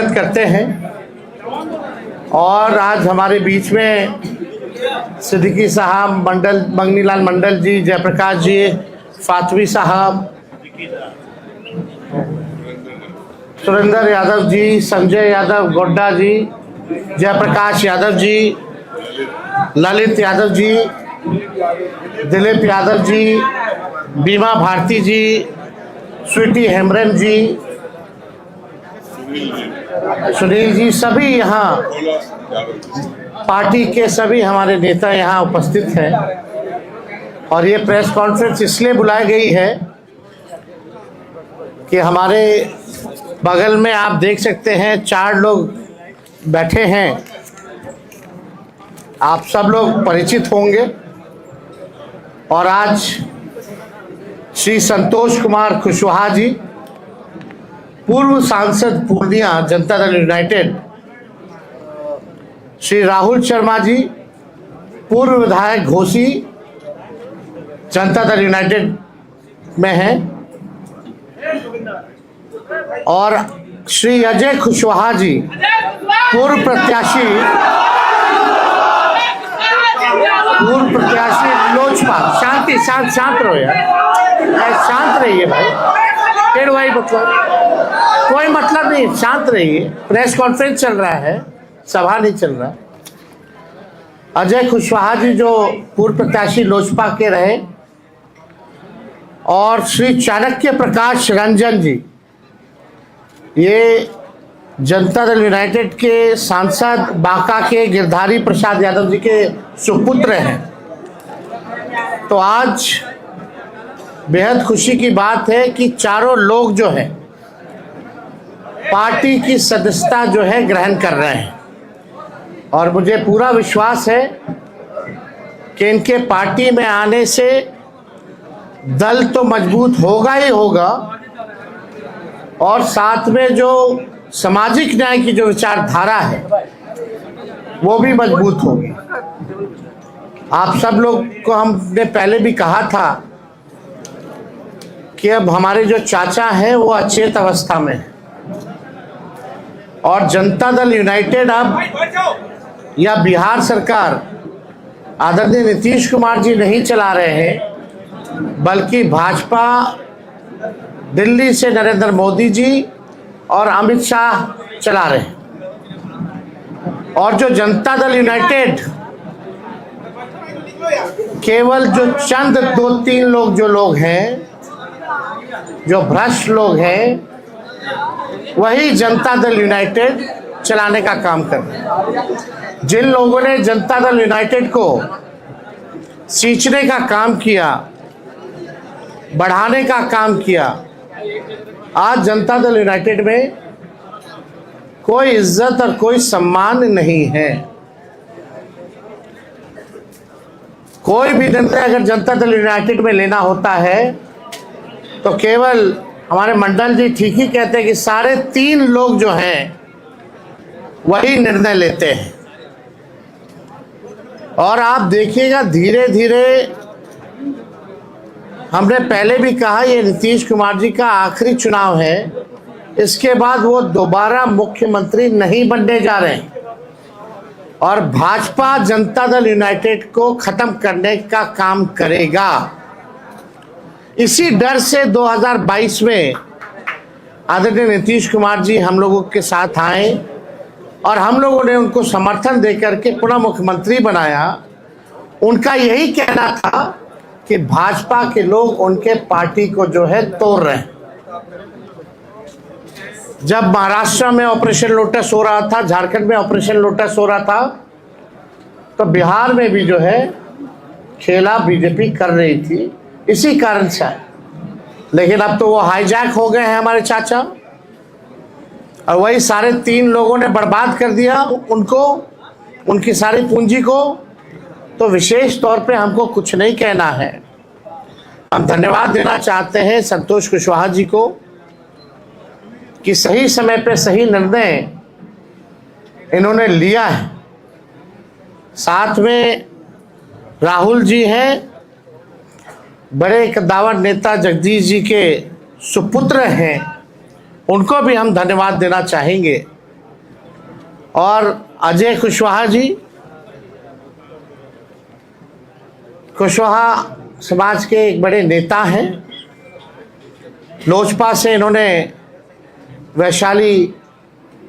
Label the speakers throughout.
Speaker 1: करते हैं। और आज हमारे बीच में सिद्दीकी साहब, मंगनीलाल मंडल जी, जयप्रकाश जी, फातवी साहब, सुरेंद्र यादव जी, संजय यादव गोड्डा जी, जयप्रकाश यादव जी, ललित यादव जी, दिलीप यादव जी, बीमा भारती जी, स्वीटी हेम्ब्रम जी, सुनील जी, सभी यहाँ पार्टी के सभी हमारे नेता यहाँ उपस्थित हैं। और ये प्रेस कॉन्फ्रेंस इसलिए बुलाई गई है कि हमारे बगल में आप देख सकते हैं 4 लोग बैठे हैं। आप सब लोग परिचित होंगे। और आज श्री संतोष कुमार कुशवाहा जी, पूर्व सांसद पूर्णिया जनता दल यूनाइटेड, श्री राहुल शर्मा जी, पूर्व विधायक घोसी जनता दल यूनाइटेड में हैं, और श्री अजय कुशवाहा जी, पूर्व प्रत्याशी लोजपा। शांत रहो यार, शांत रहिए भाई। फिर वही कोई मतलब नहीं, शांत रहिए। प्रेस कॉन्फ्रेंस चल रहा है, सभा नहीं चल रहा। अजय कुशवाहा जी जो पूर्व प्रत्याशी लोजपा के रहे, और श्री चाणक्य प्रकाश रंजन जी, ये जनता दल यूनाइटेड के सांसद बांका के गिरधारी प्रसाद यादव जी के सुपुत्र हैं। तो आज बेहद खुशी की बात है कि चारों लोग जो हैं पार्टी की सदस्यता जो है ग्रहण कर रहे हैं। और मुझे पूरा विश्वास है कि इनके पार्टी में आने से दल तो मजबूत होगा ही होगा, और साथ में जो सामाजिक न्याय की जो विचारधारा है वो भी मजबूत होगी। आप सब लोग को हमने पहले भी कहा था कि अब हमारे जो चाचा हैं वो अचेत अवस्था में है, और जनता दल यूनाइटेड अब या बिहार सरकार आदरणीय नीतीश कुमार जी नहीं चला रहे हैं, बल्कि भाजपा दिल्ली से नरेंद्र मोदी जी और अमित शाह चला रहे हैं। और जो जनता दल यूनाइटेड केवल जो चंद 2-3 लोग हैं, जो भ्रष्ट लोग हैं, वही जनता दल यूनाइटेड चलाने का काम कर रहे हैं। जिन लोगों ने जनता दल यूनाइटेड को सींचने का काम किया, बढ़ाने का काम किया, आज जनता दल यूनाइटेड में कोई इज्जत और कोई सम्मान नहीं है। कोई भी निर्णय अगर जनता दल यूनाइटेड में लेना होता है तो केवल हमारे मंडल जी ठीक ही कहते हैं कि 3.5 लोग जो हैं वही निर्णय लेते हैं। और आप देखिएगा धीरे धीरे, हमने पहले भी कहा ये नीतीश कुमार जी का आखिरी चुनाव है, इसके बाद वो दोबारा मुख्यमंत्री नहीं बनने जा रहे हैं, और भाजपा जनता दल यूनाइटेड को खत्म करने का काम करेगा। इसी डर से 2022 में आदरणीय नीतीश कुमार जी हम लोगों के साथ आए, और हम लोगों ने उनको समर्थन देकर के पुनः मुख्यमंत्री बनाया। उनका यही कहना था कि भाजपा के लोग उनके पार्टी को जो है तोड़ रहे हैं। जब महाराष्ट्र में ऑपरेशन लोटस हो रहा था, झारखंड में ऑपरेशन लोटस हो रहा था, तो बिहार में भी जो है खेला बीजेपी कर रही थी, इसी कारण से। लेकिन अब तो वो हाईजैक हो गए हैं हमारे चाचा, और वही 3.5 लोगों ने बर्बाद कर दिया उनको, उनकी सारी पूंजी को। तो विशेष तौर पे हमको कुछ नहीं कहना है, हम धन्यवाद देना चाहते हैं संतोष कुशवाहा जी को कि सही समय पे सही निर्णय इन्होंने लिया है। साथ में राहुल जी हैं, बड़े कद्दावर नेता जगदीश जी के सुपुत्र हैं, उनको भी हम धन्यवाद देना चाहेंगे और अजय कुशवाहा जी, कुशवाहा समाज के एक बड़े नेता हैं। लोजपा से इन्होंने वैशाली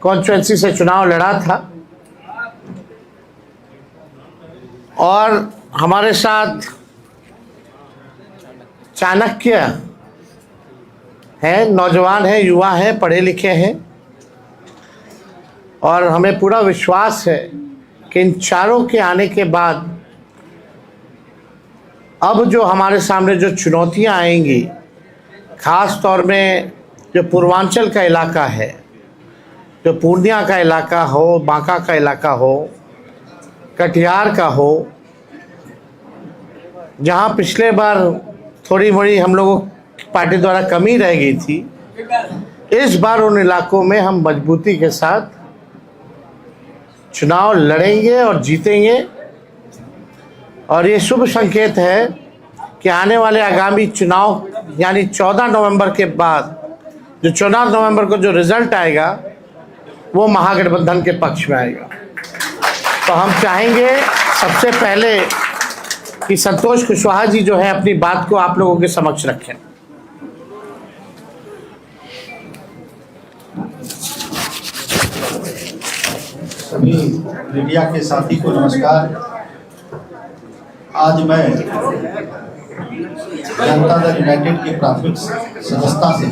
Speaker 1: कॉन्स्टिट्यूंसी से चुनाव लड़ा था और हमारे साथ चाणक्य हैं, नौजवान हैं, युवा हैं, पढ़े लिखे हैं और हमें पूरा विश्वास है कि इन चारों के आने के बाद अब जो हमारे सामने जो चुनौतियां आएंगी, ख़ास तौर में जो पूर्वांचल का इलाका है, जो पूर्णिया का इलाका हो, बांका का इलाका हो, कटिहार का हो, जहां पिछले बार थोड़ी मोड़ी हम लोगों की पार्टी द्वारा कमी रह गई थी, इस बार उन इलाकों में हम मजबूती के साथ चुनाव लड़ेंगे और जीतेंगे। और ये शुभ संकेत है कि आने वाले आगामी चुनाव यानी 14 नवंबर के बाद जो 14 नवंबर को जो रिजल्ट आएगा वो महागठबंधन के पक्ष में आएगा। तो हम चाहेंगे सबसे पहले कि संतोष कुशवाहा जी जो है अपनी बात को आप लोगों के समक्ष रखें।
Speaker 2: सभी मीडिया के साथी को नमस्कार। आज मैं जनता दल यूनाइटेड की प्राथमिक सदस्यता से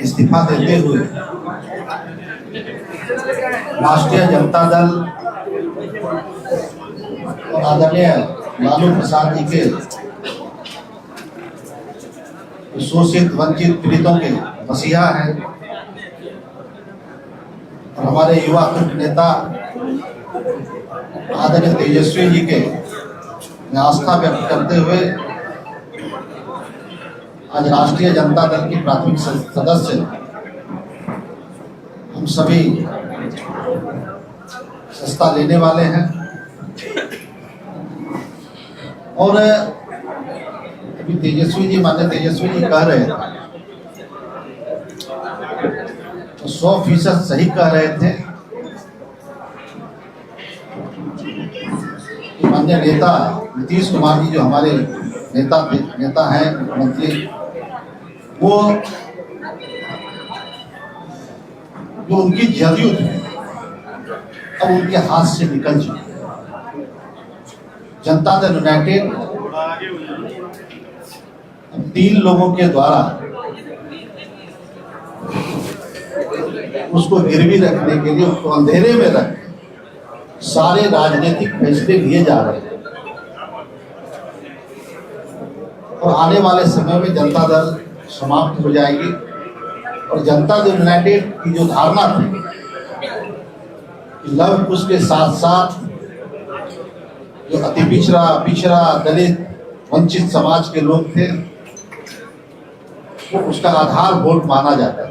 Speaker 2: इस्तीफा देते हुए राष्ट्रीय जनता दल और आदरणीय लालू प्रसाद जी के शोषित वंचित पीड़ितों के मसीहा हैं और हमारे युवा कुट नेता आदरणीय तेजस्वी जी के आस्था व्यक्त करते हुए आज राष्ट्रीय जनता दल की प्राथमिक सदस्य हम सभी सस्ता लेने वाले हैं। और अभी तेजस्वी जी कह रहे थे तो 100% सही कह रहे थे। माननीय नेता नीतीश कुमार जी जो हमारे नेता हैं, मुख्यमंत्री, वो जो उनकी जदयू थी अब उनके हाथ से निकल चुकी है। जनता दल यूनाइटेड 3 लोगों के द्वारा उसको गिरवी रखने के लिए, उसको अंधेरे में रख सारे राजनीतिक फैसले लिए जा रहे हैं। और आने वाले समय में जनता दल समाप्त हो जाएगी और जनता दल यूनाइटेड की जो धारणा थी कि लव कुश के साथ साथ जो अति पिछड़ा दलित वंचित समाज के लोग थे वो उसका आधार वोट माना जाता है।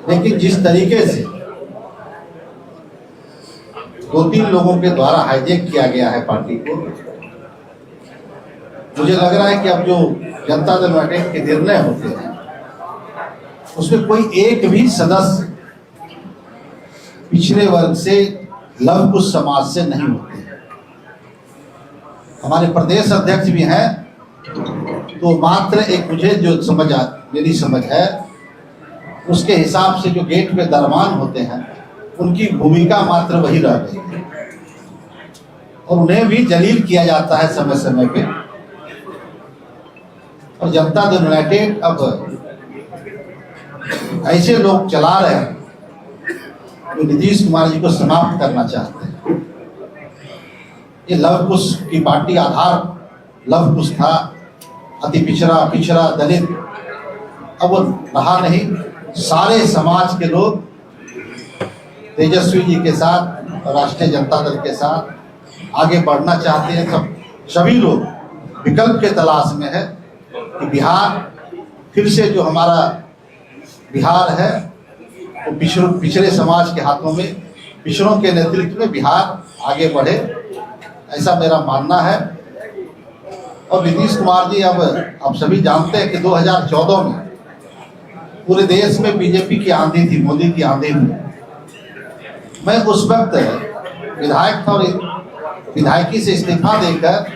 Speaker 2: लेकिन जिस तरीके से 2-3 लोगों के द्वारा हाईजैक किया गया है पार्टी को, मुझे लग रहा है कि अब जो जनता दल यूनाइटेड के निर्णय होते हैं उसमें कोई एक भी सदस्य पिछड़े वर्ग से, लव कुश समाज से नहीं होते। हमारे प्रदेश अध्यक्ष भी हैं तो मात्र एक मुझे जो मेरी समझ है उसके हिसाब से जो गेट पे दरमान होते हैं उनकी भूमिका मात्र वही रह गई है और उन्हें भी जलील किया जाता है समय समय पे। और जनता दल यूनाइटेड अब ऐसे लोग चला रहे हैं जो नीतीश कुमार जी को समाप्त करना चाहते हैं। ये लव कुश की पार्टी आधार लव कुश था, अति पिछड़ा दलित, अब वो रहा नहीं। सारे समाज के लोग तेजस्वी जी के साथ, राष्ट्रीय जनता दल के साथ आगे बढ़ना चाहते हैं। सब सभी लोग विकल्प के तलाश में है कि बिहार फिर से जो हमारा बिहार है वो पिछड़े समाज के हाथों में, पिछड़ों के नेतृत्व में बिहार आगे बढ़े, ऐसा मेरा मानना है। और नीतीश कुमार जी अब सभी जानते हैं कि 2014 में पूरे देश में बीजेपी की आंधी थी, मोदी की आंधी थी। मैं उस वक्त विधायक था और विधायकी से इस्तीफा देकर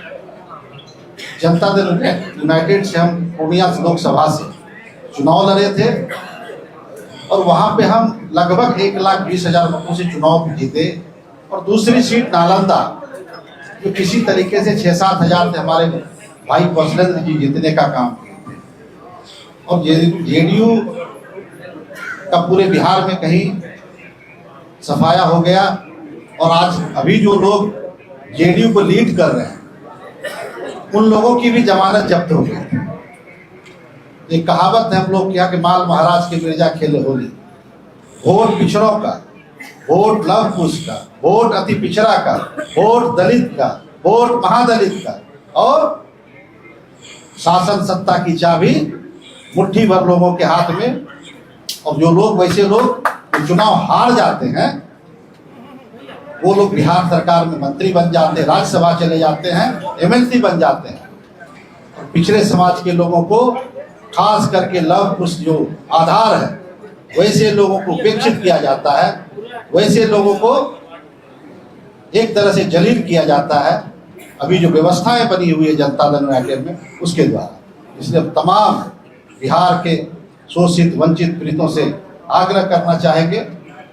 Speaker 2: जनता दल यूनाइटेड से हम पूर्णिया लोकसभा से चुनाव लड़े थे और वहां पे हम लगभग 1,20,000 वोटों से चुनाव जीते। और दूसरी सीट नालंदा जो किसी तरीके से 6-7 हजार थे, हमारे भाई कौशलेंद्र जी जीतने का काम किए थे। और जेडीयू का पूरे बिहार में कहीं सफाया हो गया और आज अभी जो लोग जेडीयू को लीड कर रहे हैं उन लोगों की भी जमानत जब्त हो गई। एक कहावत है हम लोग क्या कि माल महाराज के मिर्जा खेले होली। वोट पिछड़ों का, वोट लव कुश का, वोट अति पिछड़ा का, वोट दलित का, वोट महादलित का, और शासन सत्ता की चाबी मुट्ठी भर लोगों के हाथ में। और जो लोग वैसे लोग जो चुनाव हार जाते हैं वो लोग बिहार सरकार में मंत्री बन जाते हैं, राज्यसभा चले जाते हैं, एमएलसी बन जाते हैं। और पिछड़े समाज के लोगों को खास करके लव कुश जो आधार है वैसे लोगों को उपेक्षित किया जाता है, वैसे लोगों को एक तरह से जलील किया जाता है। अभी जो व्यवस्थाएं बनी हुई है जनता दल यूनाइटेड में उसके द्वारा, इसलिए तमाम बिहार के शोषित वंचित पीड़ितों से आग्रह करना चाहेंगे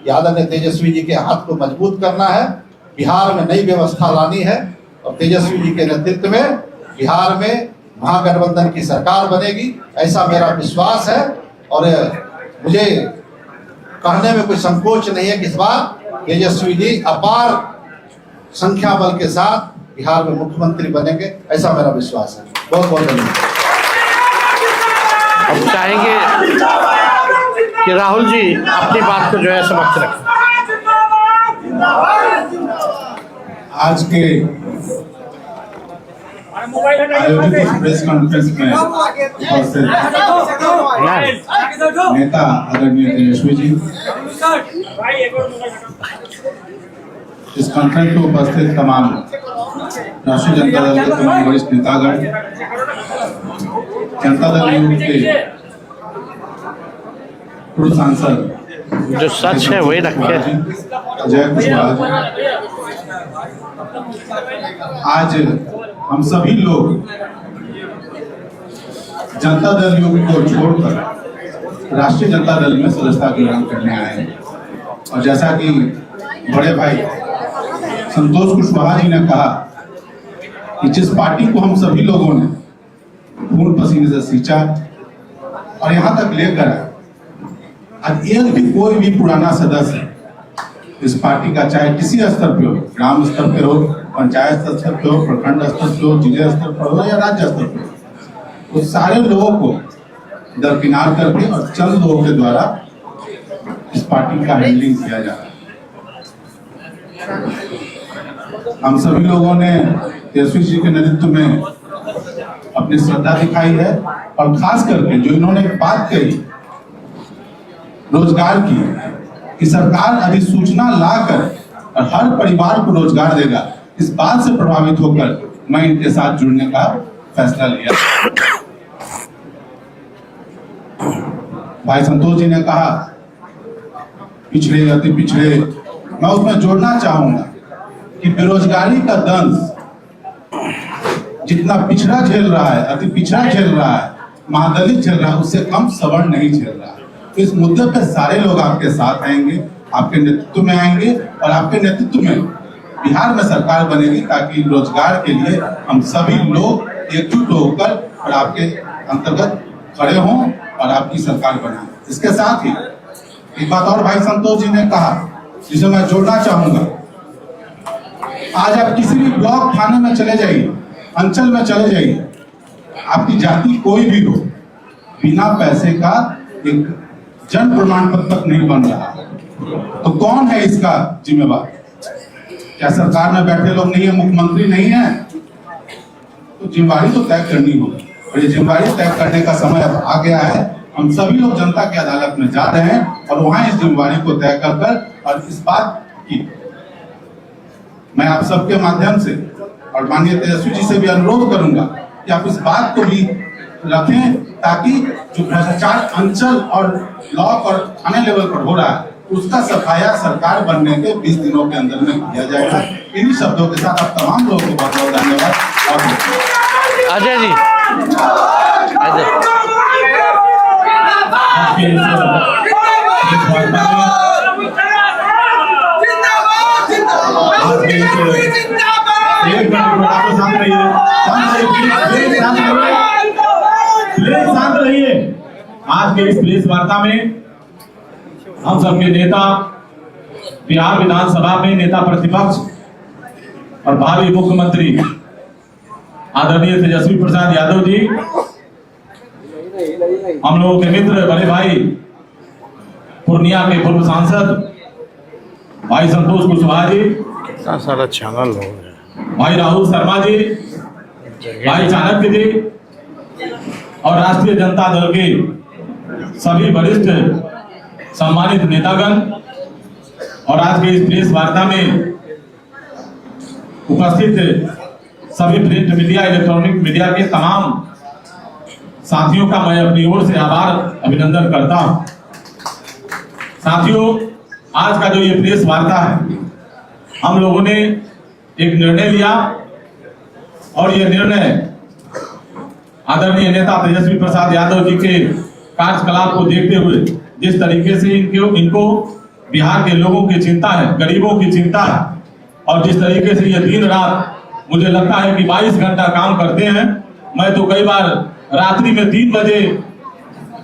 Speaker 2: कि आदरणीय तेजस्वी जी के हाथ को मजबूत करना है, बिहार में नई व्यवस्था लानी है और तेजस्वी जी के नेतृत्व में बिहार में महागठबंधन की सरकार बनेगी, ऐसा मेरा विश्वास है। और मुझे कहने में कोई संकोच नहीं है कि इस बार तेजस्वी जी अपार संख्या बल के साथ बिहार में मुख्यमंत्री बनेंगे, ऐसा मेरा विश्वास है। बहुत बहुत धन्यवाद।
Speaker 1: हम चाहेंगे कि राहुल जी अपनी बात को जो है समक्ष रखें।
Speaker 3: आज के आयोजित इस प्रेस कॉन्फ्रेंस में उपस्थित नेता आदरणीय तेजस्वी जी, इस कॉन्फ्रेंस में उपस्थित तमाम राष्ट्रीय जनता दल के तमाम वरिष्ठ नेतागण, जनता दल यूथ के पूर्व सांसद
Speaker 1: जो सच है वही रखे।
Speaker 3: जय कुशवाहा जी, आज हम सभी लोग जनता दल यूथ को छोड़कर राष्ट्रीय जनता दल में सदस्यता ग्रहण करने आए हैं। और जैसा कि बड़े भाई संतोष कुशवाहा जी ने कहा कि जिस पार्टी को हम सभी लोगों ने खून पसीने से सींचा और यहाँ तक लेकर आज एक भी कोई भी पुराना सदस्य इस पार्टी का, चाहे किसी स्तर पे हो, ग्राम स्तर पे हो, पंचायत स्तर पे हो, प्रखंड स्तर पे हो, जिला स्तर पर हो या राज्य स्तर पे हो, उस सारे लोगों को दरकिनार करके और चंद लोगों के द्वारा इस पार्टी का हैंडलिंग किया जा रहा है। हम सभी लोगों ने तेजस्वी जी के नेतृत्व में अपनी श्रद्धा दिखाई है और खास करके जो इन्होंने बात कही रोजगार की कि सरकार अधिसूचना लाकर और हर परिवार को रोजगार देगा, इस बात से प्रभावित होकर मैं इनके साथ जुड़ने का फैसला लिया। भाई संतोष जी ने कहा पिछड़े अति पिछड़े, मैं उसमें जोड़ना चाहूंगा कि बेरोजगारी का दंश जितना पिछड़ा झेल रहा है, अति पिछड़ा झेल रहा है, महादलित झेल रहा है, उससे कम सवर्ण नहीं झेल रहा है। इस मुद्दे पे सारे लोग आपके साथ आएंगे, आपके नेतृत्व में आएंगे और आपके नेतृत्व में बिहार में सरकार बनेगी ताकि रोजगार के लिए हम सभी लोग एकजुट होकर और आपके अंतर्गत खड़े हों और आपकी सरकार बनाएं। इसके साथ ही एक बात और भाई संतोष जी ने कहा जिसे मैं जोड़ना चाहूंगा, आज आप किसी भी ब्लॉक थाने में चले जाइए, अंचल में चले जाइए, आपकी जाति कोई भी हो, बिना पैसे का एक जन प्रमाण पत्र तक नहीं बन रहा। तो कौन है इसका जिम्मेवार? क्या सरकार में बैठे लोग नहीं है, मुख्यमंत्री नहीं है? तो जिम्मेवारी तो तय करनी होगी और ये जिम्मेवारी तय करने का समय अब आ गया है। हम सभी लोग जनता की अदालत में जा रहे हैं और वहां इस जिम्मेवारी को तय कर और इस बात की मैं आप सबके माध्यम से और माननीय तेजस्वी जी से भी अनुरोध करूंगा कि आप इस बात को भी रखें, ताकि जो भ्रष्टाचार अंचल और ब्लॉक और थाने लेवल पर हो रहा है उसका सफाया सरकार बनने के 20 दिनों के अंदर में किया जाएगा। इन्हीं शब्दों के साथ आप तमाम लोगों को बहुत बहुत धन्यवाद। और
Speaker 1: अजय जी,
Speaker 4: शांत रहिए। आज के इस प्रेस वार्ता में हम सबके नेता, बिहार विधानसभा में नेता प्रतिपक्ष और भावी मुख्यमंत्री आदरणीय तेजस्वी प्रसाद यादव जी, हम लोगों के मित्र बड़े भाई पूर्णिया के पूर्व सांसद भाई संतोष कुशवाहा जी,
Speaker 1: कितना सारा चैनल हो गया,
Speaker 4: भाई राहुल शर्मा जी, भाई चाणक्य जी और राष्ट्रीय जनता दल के सभी वरिष्ठ सम्मानित नेतागण और आज के इस प्रेस वार्ता में उपस्थित सभी प्रिंट मीडिया, इलेक्ट्रॉनिक मीडिया के तमाम साथियों का मैं अपनी ओर से आभार अभिनंदन करता हूं। साथियों, आज का जो ये प्रेस वार्ता है, हम लोगों ने एक निर्णय लिया और ये निर्णय आदरणीय नेता तेजस्वी प्रसाद यादव जी के कार्यकलाप को देखते हुए, जिस तरीके से इनको बिहार के लोगों की चिंता है, गरीबों की चिंता है, और जिस तरीके से ये दिन रात मुझे लगता है कि 22 घंटा काम करते हैं। मैं तो कई बार रात्रि में 3 बजे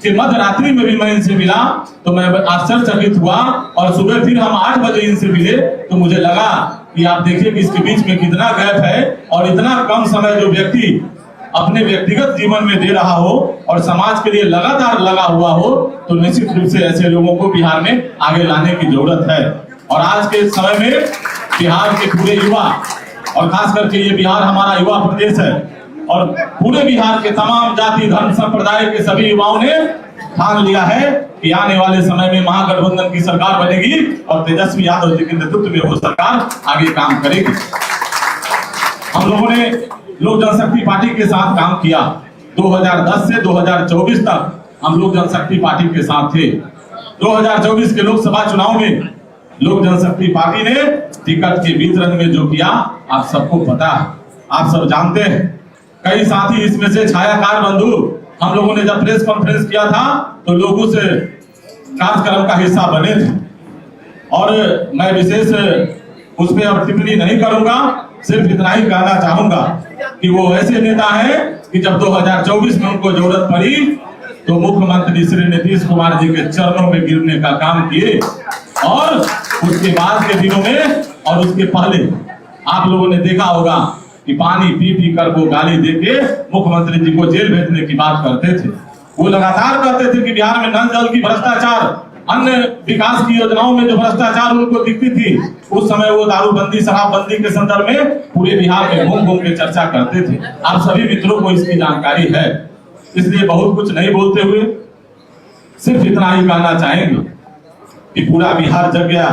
Speaker 4: के मध्य रात्रि में भी मैं इनसे मिला तो मैं आश्चर्यचकित हुआ, और सुबह फिर हम 8 बजे इनसे मिले तो मुझे लगा कि आप देखिए कि इसके बीच में कितना गैप है, और इतना कम समय जो व्यक्ति अपने व्यक्तिगत जीवन में दे रहा हो और समाज के लिए लगातार लगा हुआ हो, तो निश्चित रूप से ऐसे लोगों को बिहार में आगे लाने की जरूरत है। और आज के समय में बिहार के पूरे युवा, और खास करके ये बिहार हमारा युवा प्रदेश है, और पूरे बिहार के तमाम जाति धर्म संप्रदाय के सभी युवाओं ने ठान लिया है कि आने वाले समय में महागठबंधन की सरकार बनेगी और तेजस्वी यादव जी के नेतृत्व में वो सरकार आगे काम करेगी। हम लोगों ने लोक जनशक्ति पार्टी के साथ काम किया। 2010 से 2024 तक हम लोक जनशक्ति पार्टी के साथ थे। 2024 के लोकसभा चुनाव में लोक जनशक्ति पार्टी ने टिकट के वितरण में जो किया आप सबको पता है, आप सब जानते हैं। कई साथी इसमें से छायाकार बंधु, हम लोगों ने जब प्रेस कॉन्फ्रेंस किया था तो लोगों से कार्यक्रम का हिस्सा बने थे, और मैं विशेष उस पर अब टिप्पणी नहीं करूंगा, सिर्फ इतना ही कहना चाहूंगा कि वो ऐसे नेता हैं कि जब 2024 में उनको जरूरत पड़ी तो मुख्यमंत्री श्री नीतीश कुमार जी के चरणों में गिरने का काम किए, और उसके बाद के दिनों में और उसके पहले आप लोगों ने देखा होगा कि पानी पी पी कर वो गाली देके मुख्यमंत्री जी को जेल भेजने की बात करते थे। वो लगातार कहते थे कि बिहार में नल जल की भ्रष्टाचार, अन्य विकास की योजनाओं में जो भ्रष्टाचार उनको दिखती थी, उस समय वो दारूबंदी शराबबंदी के संदर्भ में पूरे बिहार में घूम घूम के चर्चा करते थे। आप सभी मित्रों को इसकी जानकारी है, इसलिए बहुत कुछ नहीं बोलते हुए सिर्फ इतना ही कहना चाहेंगे कि पूरा बिहार जग गया,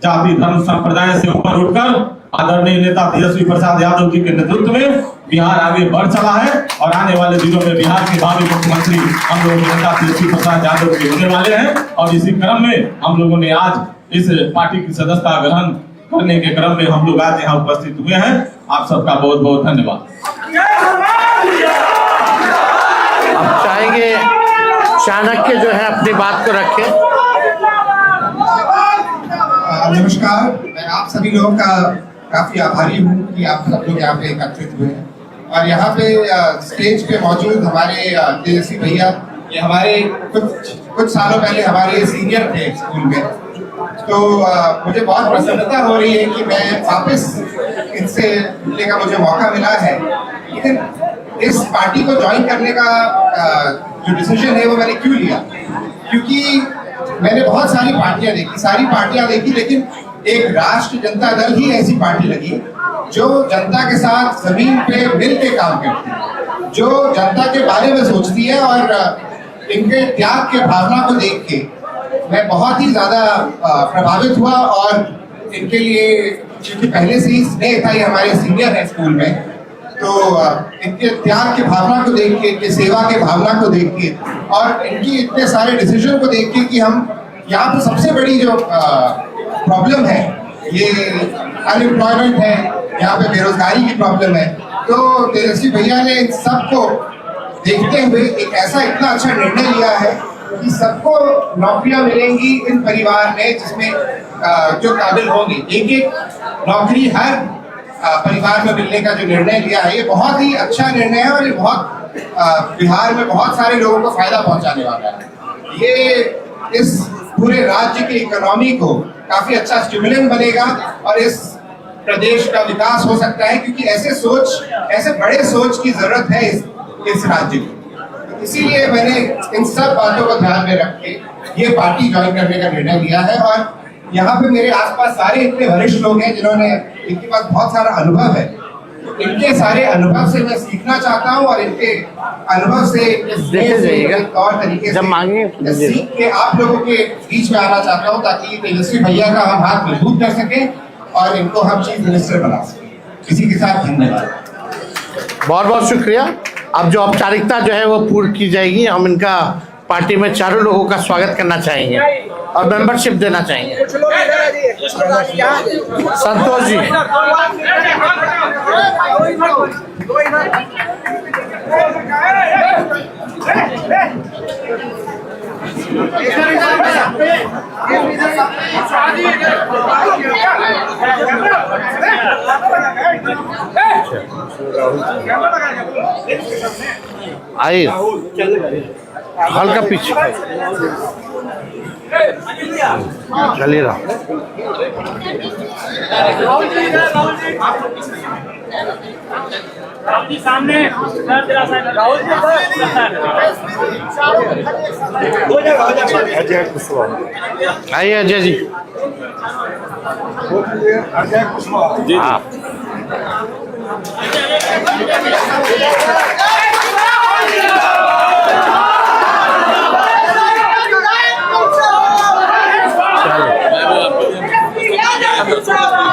Speaker 4: जाति धर्म संप्रदाय से ऊपर उठकर आदरणीय नेता तेजस्वी प्रसाद यादव जी के नेतृत्व में बिहार आगे बढ़ चला है, और आने वाले दिनों में बिहार के भावी मुख्यमंत्री हम लोग नेता तेजस्वी प्रसाद यादव जी होने वाले हैं। और इसी क्रम में हम लोगों ने आज इस पार्टी की सदस्यता ग्रहण करने के क्रम में हम लोग आज यहाँ उपस्थित हुए हैं। आप सबका बहुत बहुत धन्यवाद।
Speaker 1: अब चाहेंगे चाणक्य जो है अपनी बात को रखें।
Speaker 5: नमस्कार, मैं आप सभी लोगों का काफी आभारी हूँ कि आप सब लोग यहाँ पे एकत्रित हुए हैं, और यहाँ पे स्टेज पे मौजूद हमारे तेजस्वी भैया, ये हमारे कुछ सालों पहले हमारे सीनियर थे स्कूल में, तो मुझे बहुत प्रसन्नता हो रही है कि मैं वापस इनसे मिलने का मुझे मौका मिला है। लेकिन इस पार्टी को ज्वाइन करने का जो डिसीजन है वो मैंने क्यों लिया, क्योंकि मैंने बहुत सारी पार्टियां देखी, लेकिन एक राष्ट्रीय जनता दल ही ऐसी पार्टी लगी जो जनता के साथ जमीन पे मिल के काम करती है, जो जनता के बारे में सोचती है, और इनके त्याग के भावना को देख के मैं बहुत ही ज्यादा प्रभावित हुआ। और इनके लिए क्योंकि पहले से ही स्नेह था, ये हमारे सीनियर है स्कूल में, तो इनके त्याग की भावना को देख के, इनके सेवा के भावना को देख के और इनकी इतने सारे डिसीजन को देख के कि हम यहाँ पे सबसे बड़ी जो प्रॉब्लम है ये अनएम्प्लॉयमेंट है, यहाँ पे बेरोजगारी की प्रॉब्लम है। तो तेजस्वी भैया ने इन सबको देखते हुए एक ऐसा इतना अच्छा निर्णय लिया है कि सबको नौकरियां मिलेंगी इन परिवार में जिसमें जो काबिल होंगे। एक एक नौकरी हर परिवार में मिलने का जो निर्णय लिया है ये बहुत ही अच्छा निर्णय है और ये बहुत बिहार में बहुत सारे लोगों को फायदा पहुंचाने वाला है। ये इस पूरे राज्य की इकोनॉमी को काफी अच्छा स्टिमुलेंट बनेगा और इस प्रदेश का विकास हो सकता है, क्योंकि ऐसे बड़े सोच की जरूरत है इस राज्य को। इसीलिए मैंने इन सब बातों को ध्यान में रख के ये पार्टी ज्वाइन करने का निर्णय लिया है। और यहाँ पे मेरे आसपास सारे इतने वरिष्ठ लोग हैं जिन्होंने, इनके पास बहुत सारा अनुभव है। इनके सारे अनुभव से मैं सीखना चाहता हूँ और इनके अनुभव से तौर तरीके से सीख के आप लोगों के बीच में आना चाहता हूँ ताकि तेजस्वी भैया का हम हाथ मजबूत कर सके और इनको हम चीफ मिनिस्टर बना सके। इसी के साथ धन्यवाद।
Speaker 1: बहुत बहुत शुक्रिया। अब जो औपचारिकता जो है वो पूर्ण की जाएगी। हम इनका पार्टी में चारों लोगों का स्वागत करना चाहेंगे और मेंबरशिप देना चाहेंगे। संतोष जी, आइए हल्का पीछे चलिए रहा।
Speaker 6: सामने
Speaker 1: आइए अजय जी।
Speaker 7: अजय कुशवाहा जी।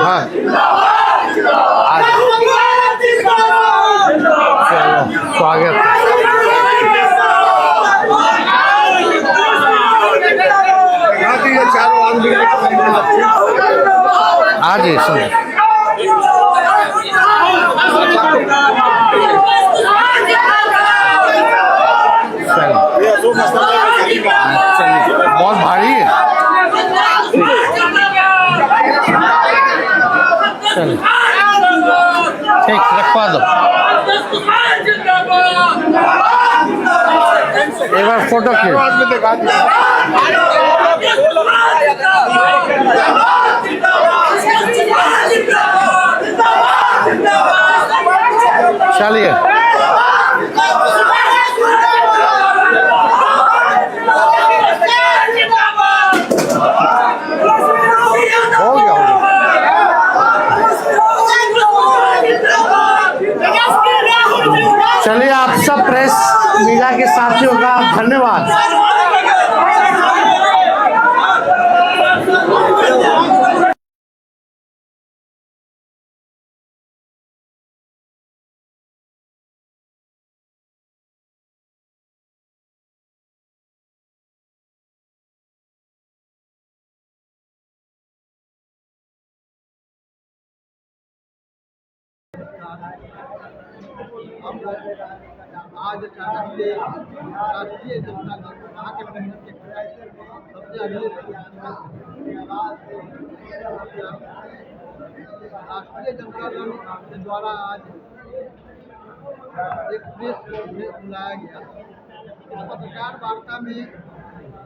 Speaker 1: हाँ स्वागत आज बहुत भारी है। ठीक रखवा दो। एक बार फोटो चलिए। हो गया चलिए। आप सब प्रेस मीडिया के साथियों का धन्यवाद।
Speaker 8: आज अचानक से राष्ट्रीय जनता दल महागठबंधन के सबसे अगले राष्ट्रीय जनता दल के द्वारा आज एक प्रेस कॉन्फ्रेंस बुलाया गया। पत्रकार वार्ता में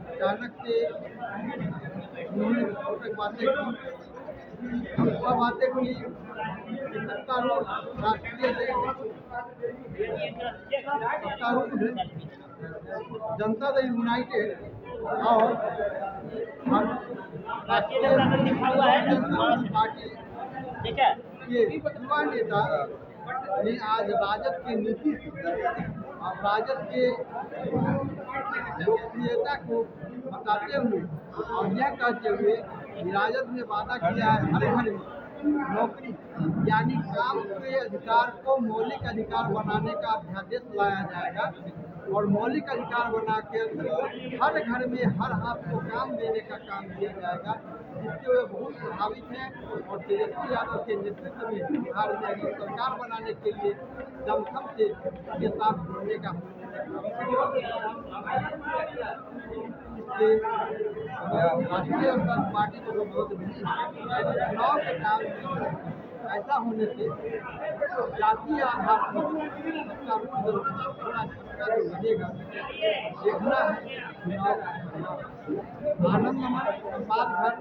Speaker 8: अचानक से उन्होंने बातें की सत्तारूढ़ राष्ट्रीय जनता दल यूनाइटेड और राष्ट्रीय पार्टी के युवा नेता ने आज राजद के नीति और राजद के लोकप्रियता को बताते हुए और यह कहते हुए कि राजद ने वादा किया है हर घर नौकरी यानी काम के अधिकार को मौलिक अधिकार बनाने का अध्यादेश लाया जाएगा और मौलिक अधिकार बना के हर घर में हर हाथ को काम देने का काम किया जाएगा, जिससे वे बहुत प्रभावित हैं और तेजस्वी यादव के नेतृत्व में बिहार में अगली सरकार बनाने के लिए दमखम से के साथ जुड़ने का इससे राष्ट्रीय जनता पार्टी को बहुत मिली है। चुनाव के टाइम में ऐसा होने से जातीय आधार पर इसका थोड़ा झटका जो लगेगा देखना है। चुनाव आनंद नमन संवाद घर